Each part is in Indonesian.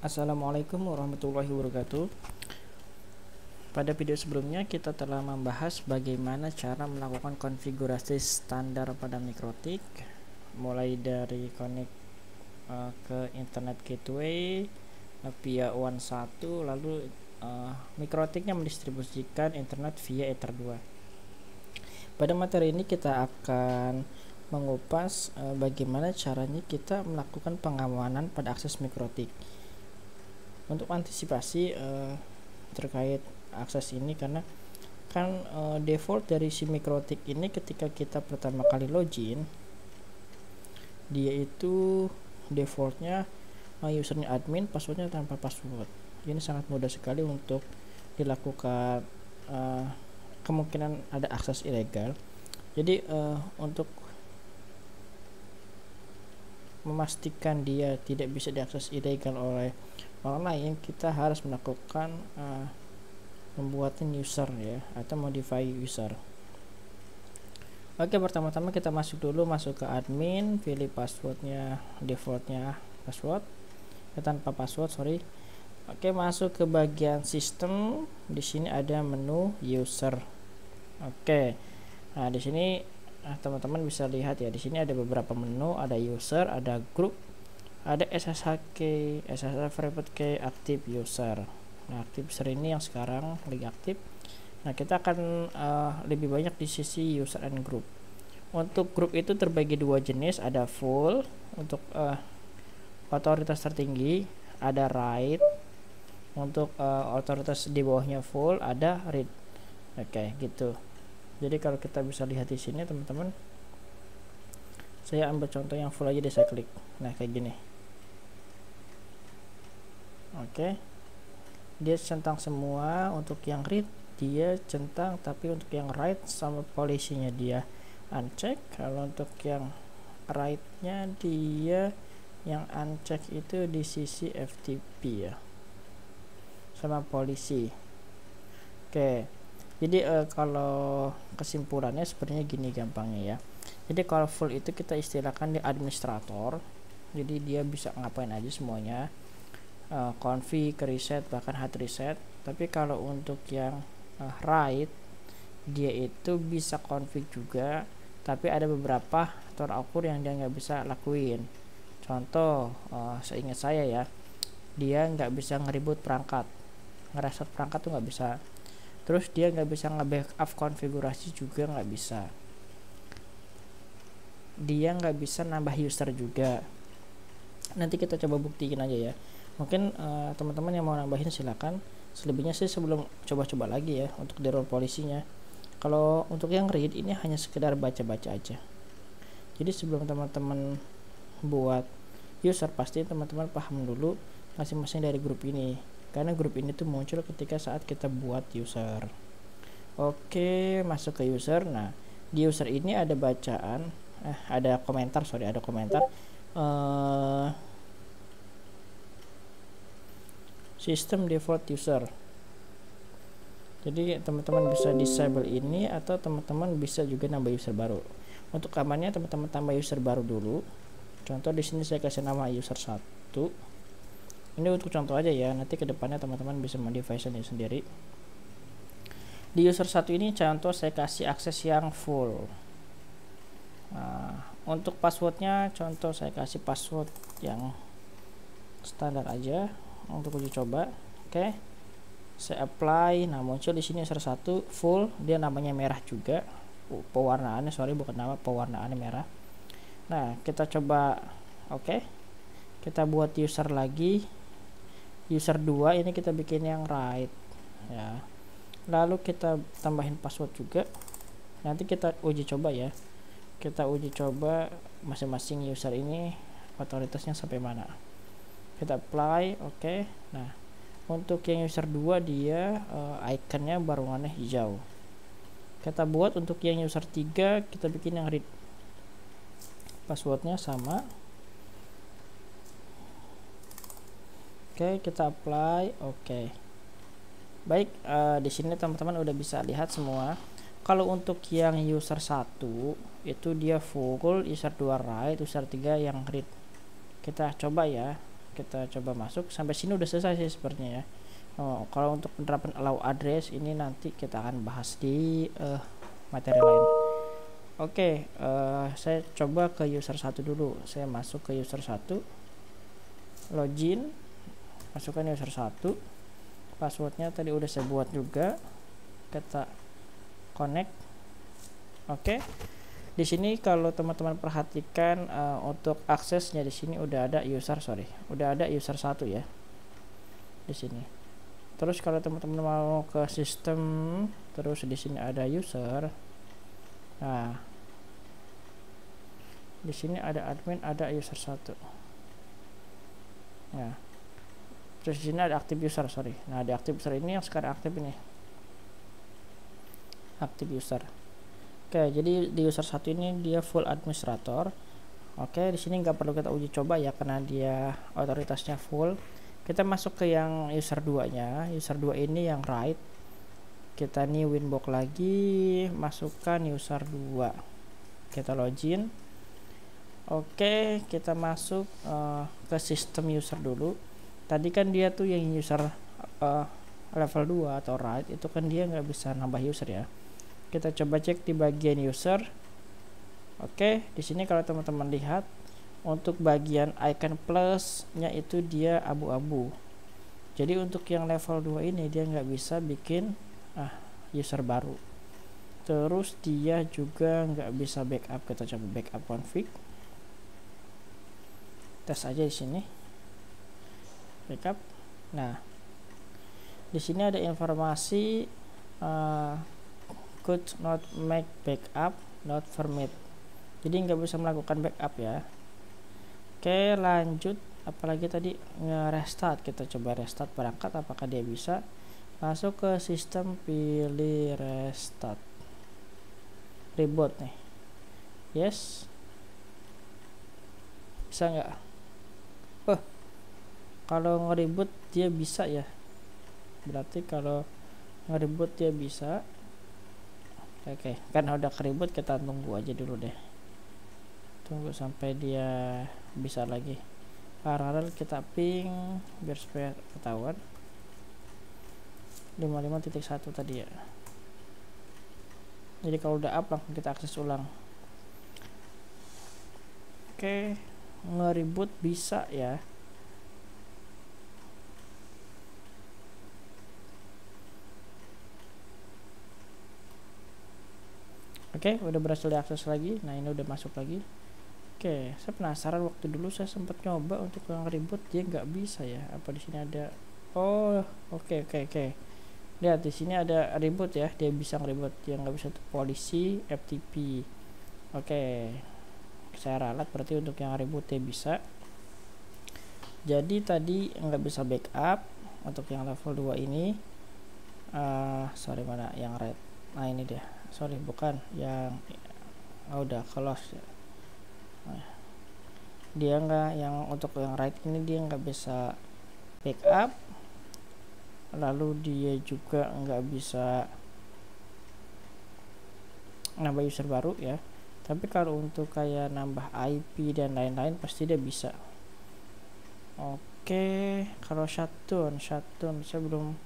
Assalamualaikum warahmatullahi wabarakatuh. Pada video sebelumnya kita telah membahas bagaimana cara melakukan konfigurasi standar pada Mikrotik, mulai dari connect ke internet gateway via WAN 1, lalu Mikrotiknya mendistribusikan internet via Ether 2. Pada materi ini kita akan mengupas bagaimana caranya kita melakukan pengamanan pada akses Mikrotik. Untuk antisipasi terkait akses ini, karena kan default dari si Mikrotik ini ketika kita pertama kali login, dia itu defaultnya usernya admin, passwordnya tanpa password. Ini sangat mudah sekali untuk dilakukan, kemungkinan ada akses ilegal. Jadi untuk memastikan dia tidak bisa diakses ilegal oleh orang lain, kita harus melakukan pembuatan user ya, atau modify user. Oke, pertama-tama kita masuk ke admin, pilih passwordnya, defaultnya password tanpa password, sorry. Oke, masuk ke bagian sistem. Di sini ada menu user. Oke, nah di sini teman-teman bisa lihat ya, di sini ada beberapa menu, ada user, ada group, ada SSH key, SSH private key, active user. Nah, active user ini yang sekarang lagi aktif. Nah, kita akan lebih banyak di sisi user and group. Untuk grup itu terbagi dua jenis, ada full untuk otoritas tertinggi, ada write untuk otoritas di bawahnya full, ada read. Oke, gitu. Jadi kalau kita bisa lihat di sini teman-teman, saya ambil contoh yang full aja deh, saya klik. Nah, kayak gini. Oke, dia centang semua. Untuk yang read dia centang, tapi untuk yang write sama polisinya dia uncheck. Kalau untuk yang write nya dia yang uncheck itu di sisi FTP ya, sama polisi. Oke, jadi kalau kesimpulannya sebenarnya gini gampangnya ya. Jadi kalau full itu kita istilahkan di administrator, jadi dia bisa ngapain aja semuanya, config, reset, bahkan hard reset. Tapi kalau untuk yang write, dia itu bisa config juga, tapi ada beberapa tolak ukur yang dia nggak bisa lakuin. Contoh, seingat saya ya, dia nggak bisa ngeribut perangkat, ngereset perangkat tuh nggak bisa. Terus dia nggak bisa nge-backup konfigurasi juga nggak bisa. Dia nggak bisa nambah user juga. Nanti kita coba buktiin aja ya. Mungkin teman-teman yang mau nambahin silakan. Selebihnya sih sebelum coba-coba lagi ya untuk di role polisinya. Kalau untuk yang read ini hanya sekedar baca-baca aja. Jadi sebelum teman-teman buat user, pasti teman-teman paham dulu masing-masing dari grup ini, karena grup ini tuh muncul ketika saat kita buat user. Oke, masuk ke user. Nah, di user ini ada bacaan, ada komentar, sistem default user. Jadi teman-teman bisa disable ini, atau teman-teman bisa juga nambah user baru. Untuk amannya teman-teman tambah user baru dulu. Contoh di sini saya kasih nama user 1. Ini untuk contoh aja ya, nanti kedepannya teman-teman bisa modify sendiri. Di user 1 ini contoh saya kasih akses yang full. Nah, untuk passwordnya contoh saya kasih password yang standar aja untuk uji coba. Oke, saya apply. Nah, muncul di sini user 1 full, dia namanya merah juga, pewarnaannya bukan nama, pewarnaannya merah. Nah, kita coba. Oke, kita buat user lagi, user 2 ini kita bikin yang write ya, lalu kita tambahin password juga. Nanti kita uji coba ya, kita uji coba masing-masing user ini otoritasnya sampai mana. Kita apply. Oke. Nah, untuk yang user 2 dia ikonnya berwarna hijau. Kita buat untuk yang user 3, kita bikin yang read, passwordnya sama. Oke, kita apply. Oke, baik. Di sini teman-teman udah bisa lihat semua. Kalau untuk yang user 1 itu dia full, user 2 write, user 3 yang read. Kita coba ya. kita coba masuk. Sampai sini udah selesai sih sepertinya ya. Kalau untuk penerapan allow address ini nanti kita akan bahas di materi lain. Oke, saya coba ke user 1 dulu. Saya masuk ke user 1, login, masukkan user 1, passwordnya tadi udah saya buat juga, kita connect. Oke, di sini kalau teman-teman perhatikan untuk aksesnya di sini udah ada user, udah ada user 1 ya di sini. Terus kalau teman-teman mau ke sistem, terus di sini ada user. Nah, di sini ada admin, ada user 1. Nah, terus di sini ada active user, Nah, di active user ini yang sekarang aktif ini. Active user. Oke, jadi di user 1 ini dia full administrator. Oke, di sini nggak perlu kita uji coba ya karena dia otoritasnya full. Kita masuk ke yang user 2-nya. User 2 ini yang right. Kita new winbox lagi, masukkan user 2. Kita login. Oke, kita masuk ke sistem user dulu. Tadi kan dia tuh yang user level 2 atau right, itu kan dia nggak bisa nambah user ya. Kita coba cek di bagian user. Oke, di sini kalau teman-teman lihat untuk bagian icon plus-nya itu dia abu-abu. Jadi untuk yang level 2 ini dia nggak bisa bikin user baru. Terus dia juga nggak bisa backup. Kita coba backup config. Tes aja di sini. Backup. Nah, di sini ada informasi could not make backup, not permit. Jadi nggak bisa melakukan backup ya. Oke, lanjut. Apalagi tadi nge-restart. Kita coba restart perangkat, apakah dia bisa. Masuk ke sistem, pilih restart, reboot nih. Yes, bisa nggak? Kalau nge-reboot dia bisa ya, berarti kalau nge-reboot dia bisa. Oke, kan udah ke-reboot, kita tunggu aja dulu deh, tunggu sampai dia bisa lagi. Paralel kita ping biar supaya ketahuan 55.1 tadi ya. Jadi kalau udah up langsung kita akses ulang. Oke, nge-reboot bisa ya. Oke, udah berhasil diakses lagi. Nah, ini udah masuk lagi. Oke, saya penasaran, waktu dulu saya sempat nyoba untuk nge-reboot dia nggak bisa ya. Apa di sini ada? Oh, oke. Lihat di sini ada reboot ya, dia bisa nge-reboot. Dia nggak bisa tuh polisi FTP. Oke, saya ralat berarti untuk yang reboot dia bisa. Jadi tadi nggak bisa backup untuk yang level 2 ini. Mana yang red? Nah, ini dia. Bukan yang udah close ya. Dia nggak, yang untuk yang right ini dia nggak bisa backup, lalu dia juga nggak bisa nambah user baru ya. Tapi kalau untuk kayak nambah IP dan lain-lain pasti dia bisa. Oke, kalau shutdown saya belum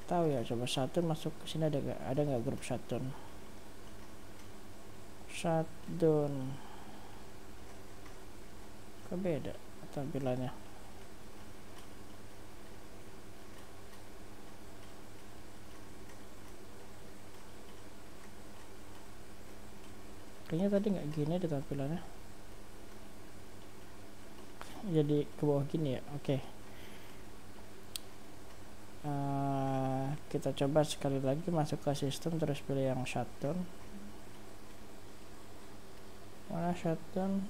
tahu ya. Coba shutdown masuk ke sini, ada nggak grup shutdown? Kok beda tampilannya? Kayaknya tadi nggak gini ada tampilannya, jadi ke bawah gini ya. Oke. Kita coba sekali lagi masuk ke sistem, terus pilih yang shutdown. Mana shutdown?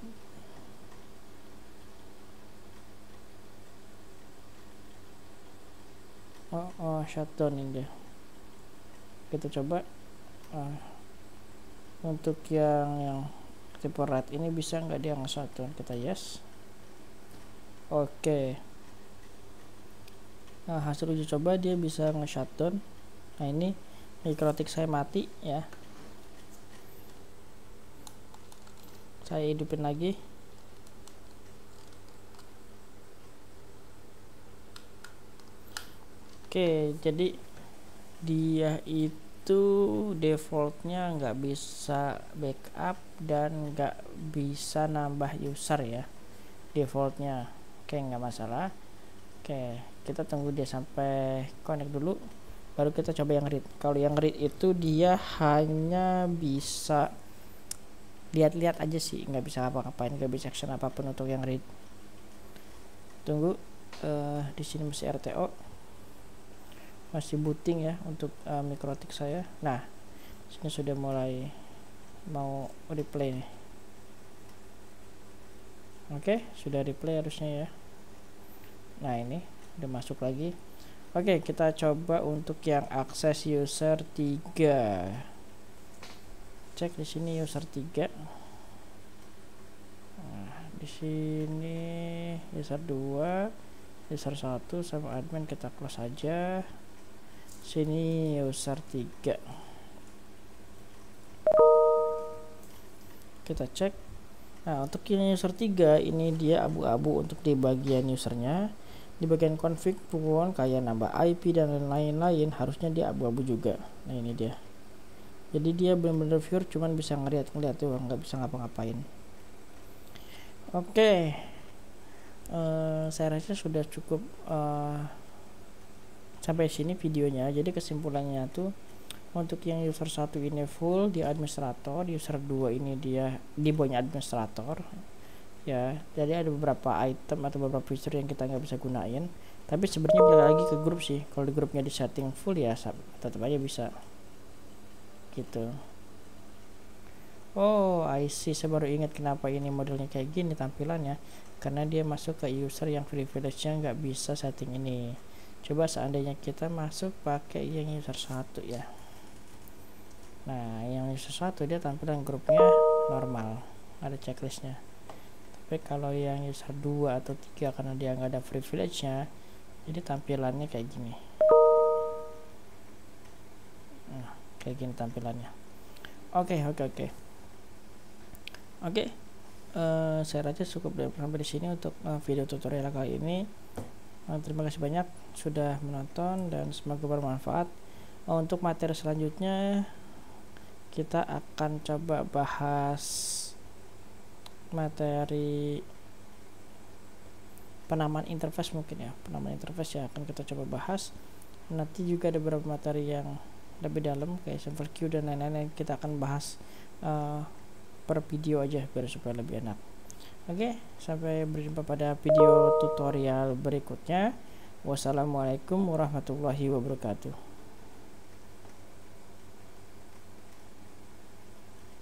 Shutdown ini dia. Kita coba untuk yang tipe red ini bisa nggak dia nge-shutdown. Kita yes. Oke. Nah, hasil uji coba dia bisa nge-shutdown. Nah, ini mikrotik saya mati ya. Saya hidupin lagi. Oke, jadi dia itu defaultnya nggak bisa backup dan nggak bisa nambah user ya, defaultnya. Oke, nggak masalah. Oke, kita tunggu dia sampai connect dulu, baru kita coba yang read. Kalau yang read itu dia hanya bisa lihat-lihat aja sih, nggak bisa apa-ngapain, nggak bisa action apapun untuk yang read. Tunggu, di sini masih RTO, masih booting ya untuk Mikrotik saya. Nah, sini sudah mulai mau replay nih. Oke, sudah replay harusnya ya. Nah, ini udah masuk lagi. Oke, kita coba untuk yang akses user 3. Cek di sini user 3. Nah, di sini user 2, user 1 sama admin kita close aja. Sini user 3. Kita cek. Nah, untuk ini user 3 ini dia abu-abu untuk di bagian usernya. Di bagian config pun kayak nambah IP dan lain-lain harusnya dia abu-abu juga. Nah, ini dia. Jadi dia benar-benar pure cuman bisa ngeliat doang, nggak bisa ngapa-ngapain. Oke. Saya rasa sudah cukup sampai sini videonya. Jadi kesimpulannya tuh untuk yang user 1 ini full di administrator, user 2 ini dia di bawahnya administrator ya. Jadi ada beberapa item atau beberapa fitur yang kita nggak bisa gunain, tapi sebenarnya balik lagi ke grup sih. Kalau di grupnya di setting full ya tetap aja bisa gitu. Oh, I see, saya baru ingat kenapa ini modelnya kayak gini tampilannya, karena dia masuk ke user yang privilege-nya nggak bisa setting ini. Coba seandainya kita masuk pakai yang user 1 ya. Nah, yang user 1 dia tampilan grupnya normal, ada checklistnya. Tapi kalau yang user 2 atau 3 karena dia nggak ada privilege-nya, jadi tampilannya kayak gini. Nah, kayak gini tampilannya. Oke. Saya rasa cukup sampai di sini untuk video tutorial kali ini. Terima kasih banyak sudah menonton dan semoga bermanfaat. Untuk materi selanjutnya kita akan coba bahas materi penamaan interface mungkin ya. Penamaan interface ya akan kita coba bahas. Nanti juga ada beberapa materi yang lebih dalam kayak simple queue dan lain-lain, kita akan bahas per video aja biar supaya lebih enak. Oke, sampai berjumpa pada video tutorial berikutnya. Wassalamualaikum warahmatullahi wabarakatuh.